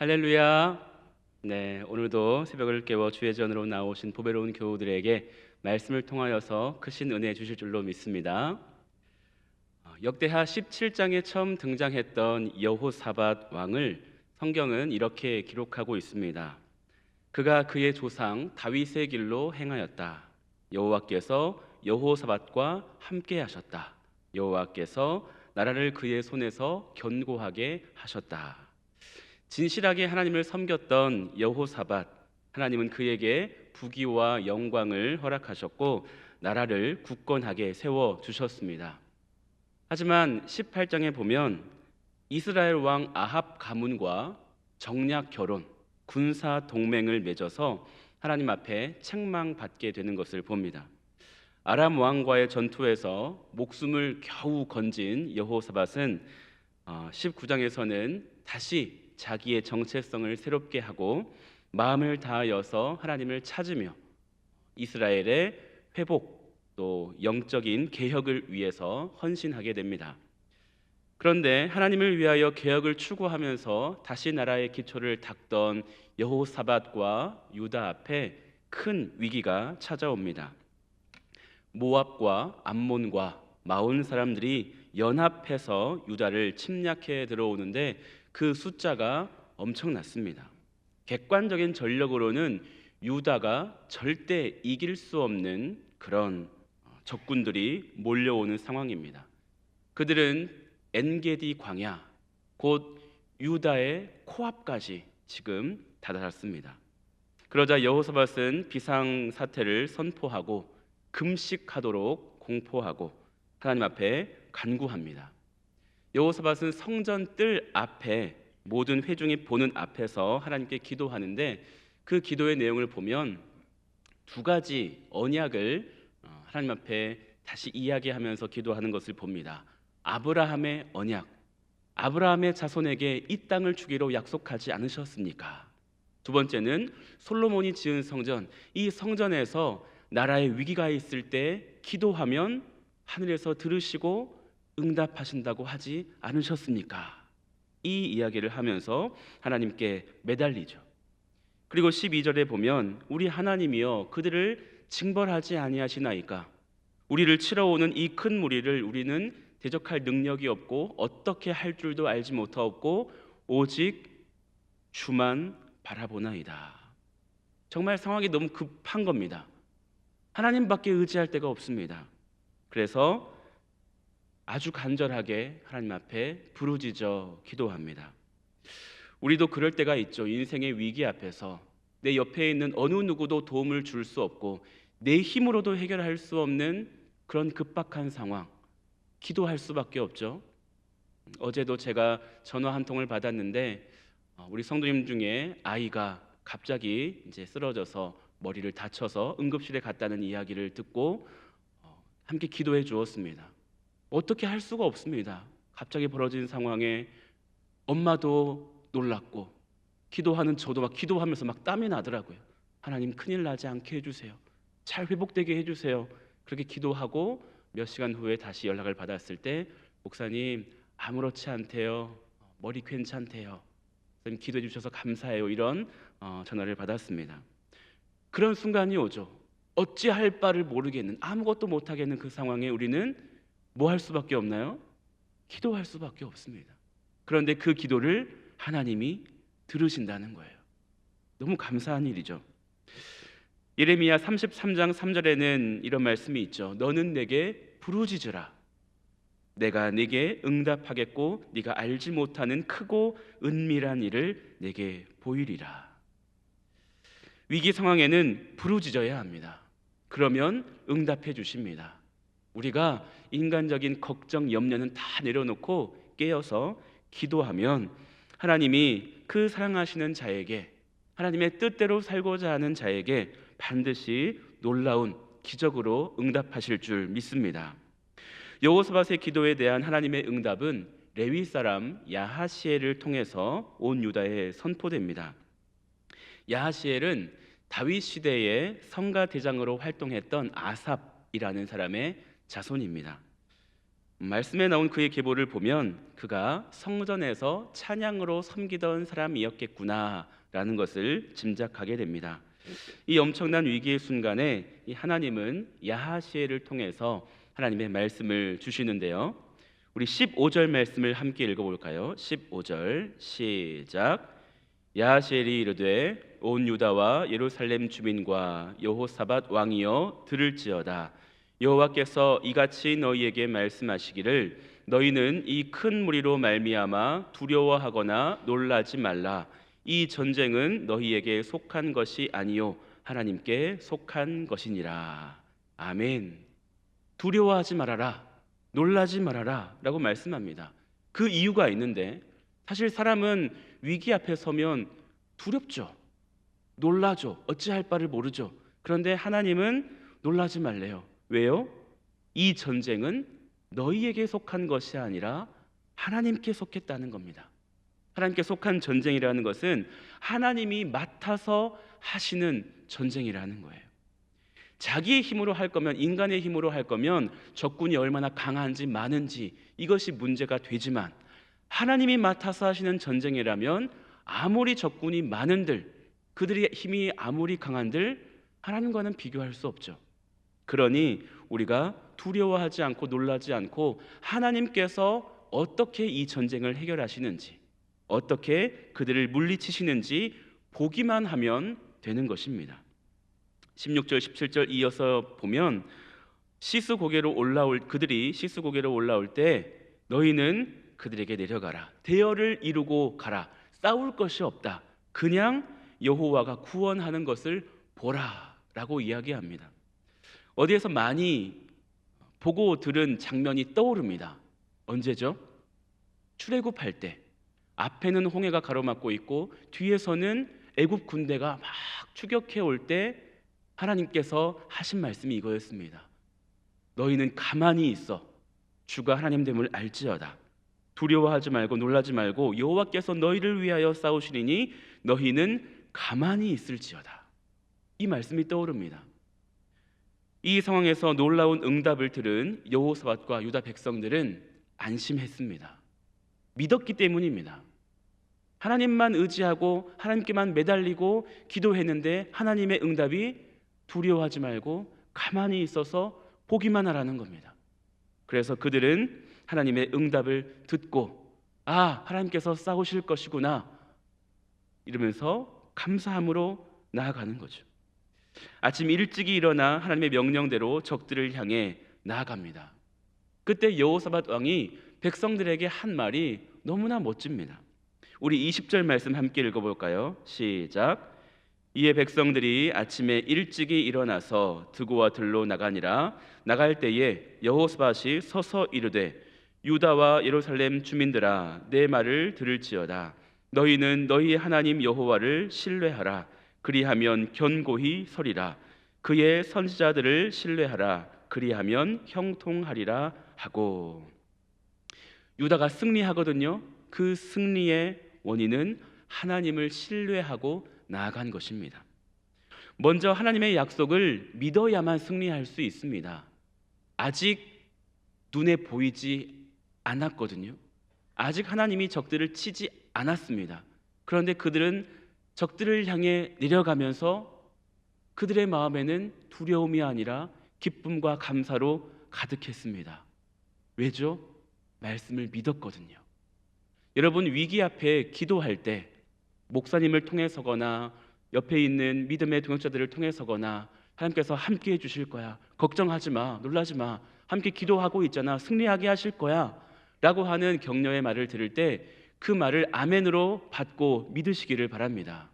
할렐루야. 네, 오늘도 새벽을 깨워 주의 전으로 나오신 보배로운 교우들에게 말씀을 통하여서 크신 은혜 주실 줄로 믿습니다. 역대하 17장에 처음 등장했던 여호사밧 왕을 성경은 이렇게 기록하고 있습니다. 그가 그의 조상 다윗의 길로 행하였다. 여호와께서 여호사밧과 함께 하셨다. 여호와께서 나라를 그의 손에서 견고하게 하셨다. 진실하게 하나님을 섬겼던 여호사밧, 하나님은 그에게 부귀와 영광을 허락하셨고 나라를 굳건하게 세워 주셨습니다. 하지만 18장에 보면 이스라엘 왕 아합 가문과 정략 결혼, 군사 동맹을 맺어서 하나님 앞에 책망받게 되는 것을 봅니다. 아람 왕과의 전투에서 목숨을 겨우 건진 여호사밧은 19장에서는 다시 자기의 정체성을 새롭게 하고 마음을 다하여서 하나님을 찾으며 이스라엘의 회복 또 영적인 개혁을 위해서 헌신하게 됩니다. 그런데 하나님을 위하여 개혁을 추구하면서 다시 나라의 기초를 닦던 여호사밧과 유다 앞에 큰 위기가 찾아옵니다. 모압과 암몬과 마온 사람들이 연합해서 유다를 침략해 들어오는데 그 숫자가 엄청났습니다. 객관적인 전력으로는 유다가 절대 이길 수 없는 그런 적군들이 몰려오는 상황입니다. 그들은 엔게디 광야, 곧 유다의 코앞까지 지금 다다랐습니다. 그러자 여호사밧은 비상사태를 선포하고 금식하도록 공포하고 하나님 앞에 간구합니다. 여호사밧은 성전 뜰 앞에 모든 회중이 보는 앞에서 하나님께 기도하는데 그 기도의 내용을 보면 두 가지 언약을 하나님 앞에 다시 이야기하면서 기도하는 것을 봅니다. 아브라함의 언약, 아브라함의 자손에게 이 땅을 주기로 약속하지 않으셨습니까? 두 번째는 솔로몬이 지은 성전, 이 성전에서 나라의 위기가 있을 때 기도하면 하늘에서 들으시고 응답하신다고 하지 않으셨습니까? 이 이야기를 하면서 하나님께 매달리죠. 그리고 12절에 보면 우리 하나님이여 그들을 징벌하지 아니하시나이까? 우리를 치러 오는 이 큰 무리를 우리는 대적할 능력이 없고 어떻게 할 줄도 알지 못하옵고 오직 주만 바라보나이다. 정말 상황이 너무 급한 겁니다. 하나님밖에 의지할 데가 없습니다. 그래서 아주 간절하게 하나님 앞에 부르짖어 기도합니다. 우리도 그럴 때가 있죠. 인생의 위기 앞에서 내 옆에 있는 어느 누구도 도움을 줄 수 없고 내 힘으로도 해결할 수 없는 그런 급박한 상황, 기도할 수밖에 없죠. 어제도 제가 전화 한 통을 받았는데 우리 성도님 중에 아이가 갑자기 이제 쓰러져서 머리를 다쳐서 응급실에 갔다는 이야기를 듣고 함께 기도해 주었습니다. 어떻게 할 수가 없습니다. 갑자기 벌어진 상황에 엄마도 놀랐고 기도하는 저도 막 기도하면서 막 땀이 나더라고요. 하나님 큰일 나지 않게 해주세요. 잘 회복되게 해주세요. 그렇게 기도하고 몇 시간 후에 다시 연락을 받았을 때 목사님 아무렇지 않대요. 머리 괜찮대요. 선생님 기도해 주셔서 감사해요. 이런 전화를 받았습니다. 그런 순간이 오죠. 어찌할 바를 모르겠는, 아무것도 못하겠는 그 상황에 우리는 뭐 할 수밖에 없나요? 기도할 수밖에 없습니다. 그런데 그 기도를 하나님이 들으신다는 거예요. 너무 감사한 일이죠. 예레미야 33장 3절에는 이런 말씀이 있죠. 너는 내게 부르짖으라. 내가 네게 응답하겠고 네가 알지 못하는 크고 은밀한 일을 내게 보이리라. 위기 상황에는 부르짖어야 합니다. 그러면 응답해 주십니다. 우리가 인간적인 걱정, 염려는 다 내려놓고 깨어서 기도하면 하나님이 그 사랑하시는 자에게, 하나님의 뜻대로 살고자 하는 자에게 반드시 놀라운 기적으로 응답하실 줄 믿습니다. 여호사밧의 기도에 대한 하나님의 응답은 레위 사람 야하시엘을 통해서 온 유다에 선포됩니다. 야하시엘은 다윗 시대의 성가 대장으로 활동했던 아삽이라는 사람의 자손입니다. 말씀에 나온 그의 계보를 보면 그가 성전에서 찬양으로 섬기던 사람이었겠구나라는 것을 짐작하게 됩니다. 이 엄청난 위기의 순간에 이 하나님은 야하시엘을 통해서 하나님의 말씀을 주시는데요. 우리 15절 말씀을 함께 읽어볼까요? 15절 시작. 야하시엘이 이르되 온 유다와 예루살렘 주민과 여호사밧 왕이여 들을지어다. 여호와께서 이같이 너희에게 말씀하시기를 너희는 이 큰 무리로 말미암아 두려워하거나 놀라지 말라. 이 전쟁은 너희에게 속한 것이 아니요 하나님께 속한 것이니라. 아멘. 두려워하지 말아라, 놀라지 말아라 라고 말씀합니다. 그 이유가 있는데, 사실 사람은 위기 앞에 서면 두렵죠, 놀라죠, 어찌할 바를 모르죠. 그런데 하나님은 놀라지 말래요. 왜요? 이 전쟁은 너희에게 속한 것이 아니라 하나님께 속했다는 겁니다. 하나님께 속한 전쟁이라는 것은 하나님이 맡아서 하시는 전쟁이라는 거예요. 자기의 힘으로 할 거면, 인간의 힘으로 할 거면 적군이 얼마나 강한지 많은지 이것이 문제가 되지만, 하나님이 맡아서 하시는 전쟁이라면 아무리 적군이 많은들, 그들의 힘이 아무리 강한들 하나님과는 비교할 수 없죠. 그러니 우리가 두려워하지 않고 놀라지 않고 하나님께서 어떻게 이 전쟁을 해결하시는지, 어떻게 그들을 물리치시는지 보기만 하면 되는 것입니다. 16절 17절 이어서 보면 그들이 시스고개로 올라올 때 너희는 그들에게 내려가라. 대열을 이루고 가라. 싸울 것이 없다. 그냥 여호와가 구원하는 것을 보라라고 이야기합니다. 어디에서 많이 보고 들은 장면이 떠오릅니다. 언제죠? 출애굽할 때 앞에는 홍해가 가로막고 있고 뒤에서는 애굽 군대가 막 추격해 올 때 하나님께서 하신 말씀이 이거였습니다. 너희는 가만히 있어. 주가 하나님 됨을 알지어다. 두려워하지 말고 놀라지 말고 여호와께서 너희를 위하여 싸우시리니 너희는 가만히 있을지어다. 이 말씀이 떠오릅니다. 이 상황에서 놀라운 응답을 들은 여호사밧과 유다 백성들은 안심했습니다. 믿었기 때문입니다. 하나님만 의지하고 하나님께만 매달리고 기도했는데 하나님의 응답이 두려워하지 말고 가만히 있어서 보기만 하라는 겁니다. 그래서 그들은 하나님의 응답을 듣고 하나님께서 싸우실 것이구나 이러면서 감사함으로 나아가는 거죠. 아침 일찍이 일어나 하나님의 명령대로 적들을 향해 나아갑니다. 그때 여호사밧 왕이 백성들에게 한 말이 너무나 멋집니다. 우리 20절 말씀 함께 읽어볼까요? 시작. 이에 백성들이 아침에 일찍이 일어나서 드고와 들로 나가니라. 나갈 때에 여호사밧이 서서 이르되 유다와 예루살렘 주민들아 내 말을 들을지어다. 너희는 너희 하나님 여호와를 신뢰하라. 그리하면 견고히 서리라. 그의 선지자들을 신뢰하라. 그리하면 형통하리라 하고. 유다가 승리하거든요. 그 승리의 원인은 하나님을 신뢰하고 나아간 것입니다. 먼저 하나님의 약속을 믿어야만 승리할 수 있습니다. 아직 눈에 보이지 않았거든요. 아직 하나님이 적들을 치지 않았습니다. 그런데 그들은 적들을 향해 내려가면서 그들의 마음에는 두려움이 아니라 기쁨과 감사로 가득했습니다. 왜죠? 말씀을 믿었거든요. 여러분, 위기 앞에 기도할 때 목사님을 통해서거나 옆에 있는 믿음의 동역자들을 통해서거나 하나님께서 함께 해주실 거야, 걱정하지 마, 놀라지 마, 함께 기도하고 있잖아, 승리하게 하실 거야 라고 하는 격려의 말을 들을 때 그 말을 아멘으로 받고 믿으시기를 바랍니다.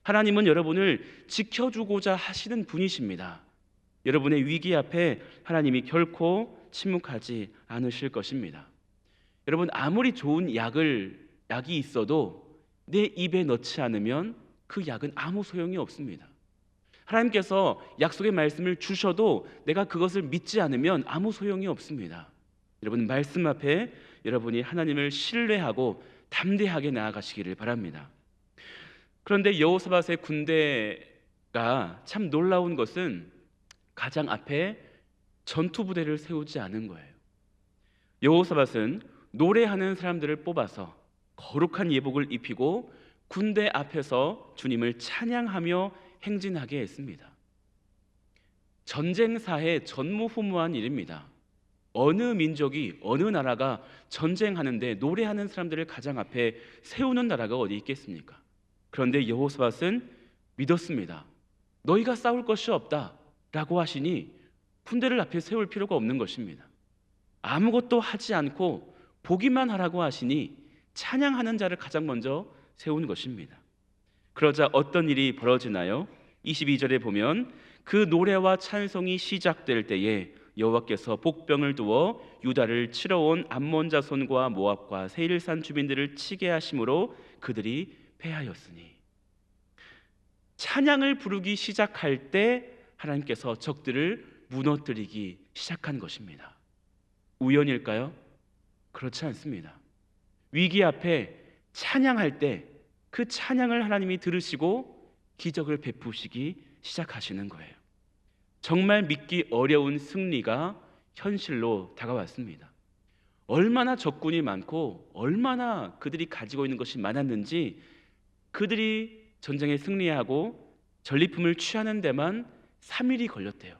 하나님은 여러분을 지켜주고자 하시는 분이십니다. 여러분의 위기 앞에 하나님이 결코 침묵하지 않으실 것입니다. 여러분, 아무리 좋은 약이 있어도 내 입에 넣지 않으면 그 약은 아무 소용이 없습니다. 하나님께서 약속의 말씀을 주셔도 내가 그것을 믿지 않으면 아무 소용이 없습니다. 여러분, 말씀 앞에 여러분이 하나님을 신뢰하고 담대하게 나아가시기를 바랍니다. 그런데 여호사밧의 군대가 참 놀라운 것은 가장 앞에 전투 부대를 세우지 않은 거예요. 여호사밧은 노래하는 사람들을 뽑아서 거룩한 예복을 입히고 군대 앞에서 주님을 찬양하며 행진하게 했습니다. 전쟁사의 전무후무한 일입니다. 어느 민족이 어느 나라가 전쟁하는데 노래하는 사람들을 가장 앞에 세우는 나라가 어디 있겠습니까? 그런데 여호사밧은 믿었습니다. 너희가 싸울 것이 없다 라고 하시니 군대를 앞에 세울 필요가 없는 것입니다. 아무것도 하지 않고 보기만 하라고 하시니 찬양하는 자를 가장 먼저 세운 것입니다. 그러자 어떤 일이 벌어지나요? 22절에 보면 그 노래와 찬송이 시작될 때에 여호와께서 복병을 두어 유다를 치러 온 암몬 자손과 모압과 세일산 주민들을 치게 하심으로 그들이 패하였으니, 찬양을 부르기 시작할 때 하나님께서 적들을 무너뜨리기 시작한 것입니다. 우연일까요? 그렇지 않습니다. 위기 앞에 찬양할 때 그 찬양을 하나님이 들으시고 기적을 베푸시기 시작하시는 거예요. 정말 믿기 어려운 승리가 현실로 다가왔습니다. 얼마나 적군이 많고 얼마나 그들이 가지고 있는 것이 많았는지 그들이 전쟁에 승리하고 전리품을 취하는 데만 3일이 걸렸대요.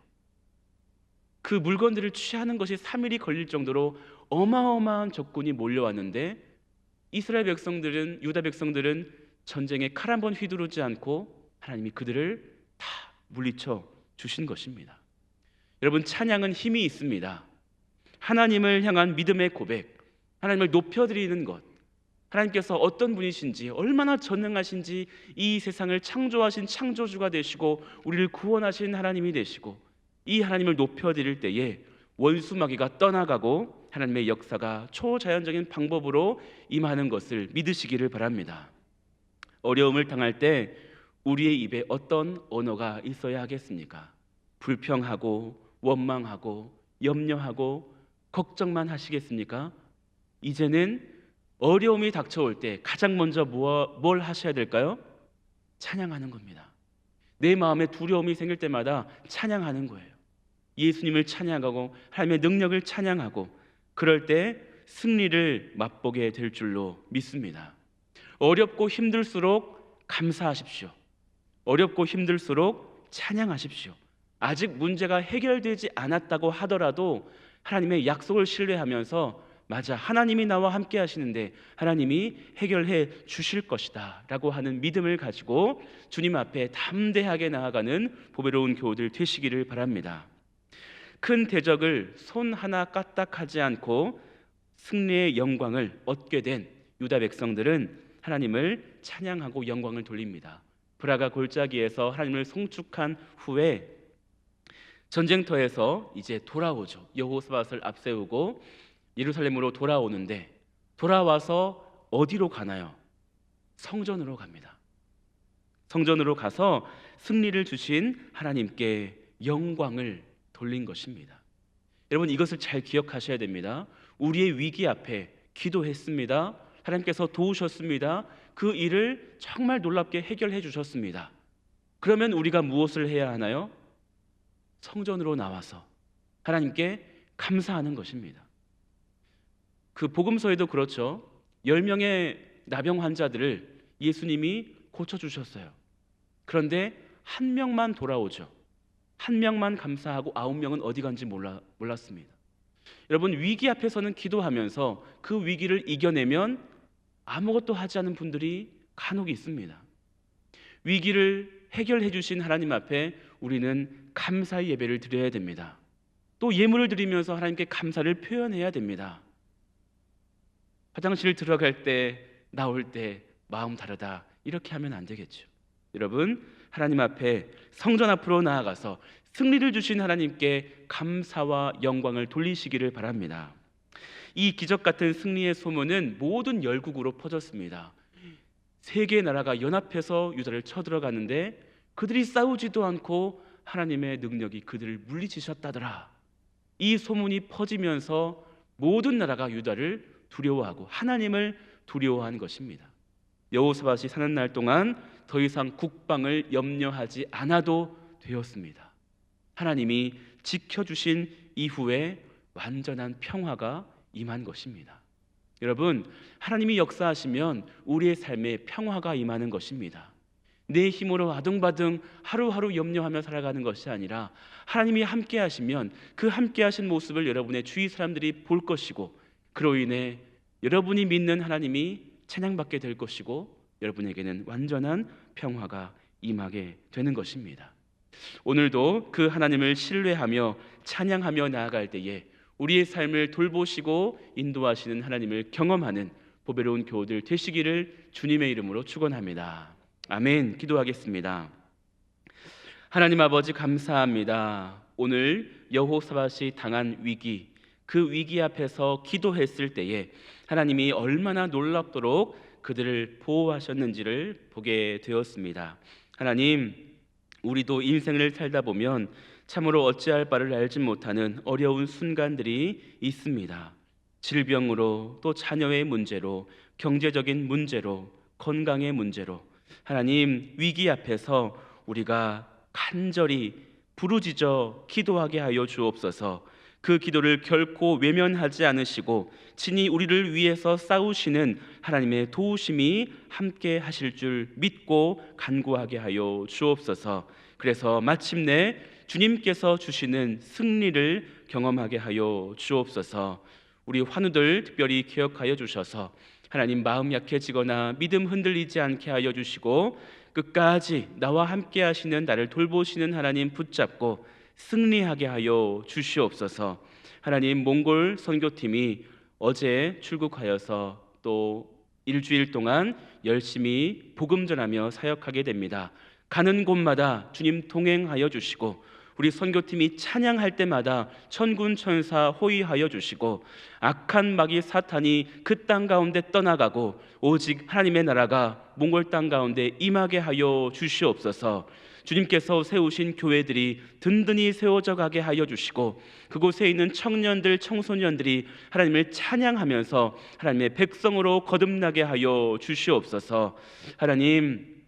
그 물건들을 취하는 것이 3일이 걸릴 정도로 어마어마한 적군이 몰려왔는데 이스라엘 백성들은, 유다 백성들은 전쟁에 칼 한 번 휘두르지 않고 하나님이 그들을 다 물리쳐 주신 것입니다. 여러분, 찬양은 힘이 있습니다. 하나님을 향한 믿음의 고백, 하나님을 높여드리는 것, 하나님께서 어떤 분이신지, 얼마나 전능하신지, 이 세상을 창조하신 창조주가 되시고 우리를 구원하신 하나님이 되시고, 이 하나님을 높여드릴 때에 원수 마귀가 떠나가고 하나님의 역사가 초자연적인 방법으로 임하는 것을 믿으시기를 바랍니다. 어려움을 당할 때 우리의 입에 어떤 언어가 있어야 하겠습니까? 불평하고 원망하고 염려하고 걱정만 하시겠습니까? 이제는 어려움이 닥쳐올 때 가장 먼저 뭘 하셔야 될까요? 찬양하는 겁니다. 내 마음에 두려움이 생길 때마다 찬양하는 거예요. 예수님을 찬양하고 하나님의 능력을 찬양하고, 그럴 때 승리를 맛보게 될 줄로 믿습니다. 어렵고 힘들수록 감사하십시오. 어렵고 힘들수록 찬양하십시오. 아직 문제가 해결되지 않았다고 하더라도 하나님의 약속을 신뢰하면서, 맞아, 하나님이 나와 함께 하시는데 하나님이 해결해 주실 것이다 라고 하는 믿음을 가지고 주님 앞에 담대하게 나아가는 보배로운 교우들 되시기를 바랍니다. 큰 대적을 손 하나 까딱하지 않고 승리의 영광을 얻게 된 유다 백성들은 하나님을 찬양하고 영광을 돌립니다. 브라가 골짜기에서 하나님을 송축한 후에 전쟁터에서 이제 돌아오죠. 여호사밧을 앞세우고 예루살렘으로 돌아오는데, 돌아와서 어디로 가나요? 성전으로 갑니다. 성전으로 가서 승리를 주신 하나님께 영광을 돌린 것입니다. 여러분, 이것을 잘 기억하셔야 됩니다. 우리의 위기 앞에 기도했습니다. 하나님께서 도우셨습니다. 그 일을 정말 놀랍게 해결해 주셨습니다. 그러면 우리가 무엇을 해야 하나요? 성전으로 나와서 하나님께 감사하는 것입니다. 그 복음서에도 그렇죠. 10명의 나병 환자들을 예수님이 고쳐주셨어요. 그런데 한 명만 돌아오죠. 한 명만 감사하고 9명은 어디 간지 몰랐습니다. 여러분, 위기 앞에서는 기도하면서 그 위기를 이겨내면 아무것도 하지 않은 분들이 간혹 있습니다. 위기를 해결해 주신 하나님 앞에 우리는 감사의 예배를 드려야 됩니다. 또 예물을 드리면서 하나님께 감사를 표현해야 됩니다. 화장실 들어갈 때, 나올 때 마음 다르다, 이렇게 하면 안 되겠죠. 여러분, 하나님 앞에 성전 앞으로 나아가서 승리를 주신 하나님께 감사와 영광을 돌리시기를 바랍니다. 이 기적 같은 승리의 소문은 모든 열국으로 퍼졌습니다. 세 개의 나라가 연합해서 유다를 쳐들어가는데 그들이 싸우지도 않고 하나님의 능력이 그들을 물리치셨다더라. 이 소문이 퍼지면서 모든 나라가 유다를 두려워하고 하나님을 두려워한 것입니다. 여호사밧이 사는 날 동안 더 이상 국방을 염려하지 않아도 되었습니다. 하나님이 지켜주신 이후에 완전한 평화가 임한 것입니다. 여러분, 하나님이 역사하시면 우리의 삶에 평화가 임하는 것입니다. 내 힘으로 아둥바둥 하루하루 염려하며 살아가는 것이 아니라 하나님이 함께 하시면 그 함께 하신 모습을 여러분의 주위 사람들이 볼 것이고, 그로 인해 여러분이 믿는 하나님이 찬양받게 될 것이고, 여러분에게는 완전한 평화가 임하게 되는 것입니다. 오늘도 그 하나님을 신뢰하며 찬양하며 나아갈 때에 우리의 삶을 돌보시고 인도하시는 하나님을 경험하는 보배로운 교우들 되시기를 주님의 이름으로 축원합니다. 아멘. 기도하겠습니다. 하나님 아버지, 감사합니다. 오늘 여호사밧이 당한 위기, 그 위기 앞에서 기도했을 때에 하나님이 얼마나 놀랍도록 그들을 보호하셨는지를 보게 되었습니다. 하나님, 우리도 인생을 살다 보면 참으로 어찌할 바를 알지 못하는 어려운 순간들이 있습니다. 질병으로, 또 자녀의 문제로, 경제적인 문제로, 건강의 문제로, 하나님, 위기 앞에서 우리가 간절히 부르짖어 기도하게 하여 주옵소서. 그 기도를 결코 외면하지 않으시고 친히 우리를 위해서 싸우시는 하나님의 도우심이 함께 하실 줄 믿고 간구하게 하여 주옵소서. 그래서 마침내 주님께서 주시는 승리를 경험하게 하여 주옵소서. 우리 환우들 특별히 기억하여 주셔서 하나님, 마음 약해지거나 믿음 흔들리지 않게 하여 주시고 끝까지 나와 함께 하시는, 나를 돌보시는 하나님 붙잡고 승리하게 하여 주시옵소서. 하나님, 몽골 선교팀이 어제 출국하여서 또 일주일 동안 열심히 복음 전하며 사역하게 됩니다. 가는 곳마다 주님 동행하여 주시고, 우리 선교팀이 찬양할 때마다 천군 천사 호위하여 주시고, 악한 마귀 사탄이 그 땅 가운데 떠나가고 오직 하나님의 나라가 몽골 땅 가운데 임하게 하여 주시옵소서. 주님께서 세우신 교회들이 든든히 세워져 가게 하여 주시고, 그곳에 있는 청년들, 청소년들이 하나님을 찬양하면서 하나님의 백성으로 거듭나게 하여 주시옵소서. 하나님,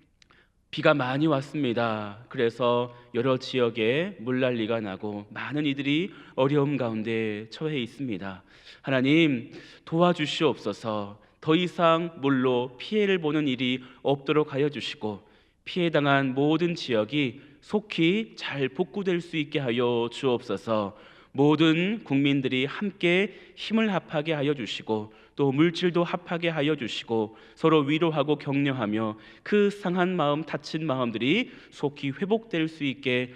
비가 많이 왔습니다. 그래서 여러 지역에 물난리가 나고 많은 이들이 어려움 가운데 처해 있습니다. 하나님, 도와주시옵소서. 더 이상 물로 피해를 보는 일이 없도록 하여 주시고, 피해당한 모든 지역이 속히 잘 복구될 수 있게 하여 주옵소서. 모든 국민들이 함께 힘을 합하게 하여 주시고, 또 물질도 합하게 하여 주시고, 서로 위로하고 격려하며 그 상한 마음, 다친 마음들이 속히 회복될 수 있게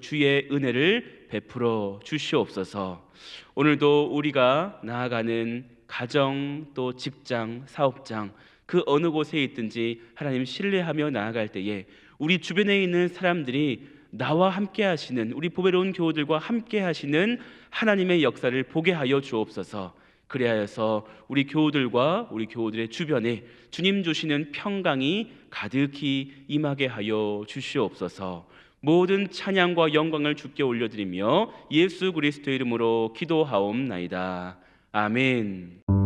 주의 은혜를 베풀어 주시옵소서. 오늘도 우리가 나아가는 가정, 또 직장, 사업장, 그 어느 곳에 있든지 하나님 신뢰하며 나아갈 때에 우리 주변에 있는 사람들이 나와 함께 하시는, 우리 보배로운 교우들과 함께 하시는 하나님의 역사를 보게 하여 주옵소서. 그리하여서 우리 교우들과 우리 교우들의 주변에 주님 주시는 평강이 가득히 임하게 하여 주시옵소서. 모든 찬양과 영광을 주께 올려드리며 예수 그리스도의 이름으로 기도하옵나이다. 아멘.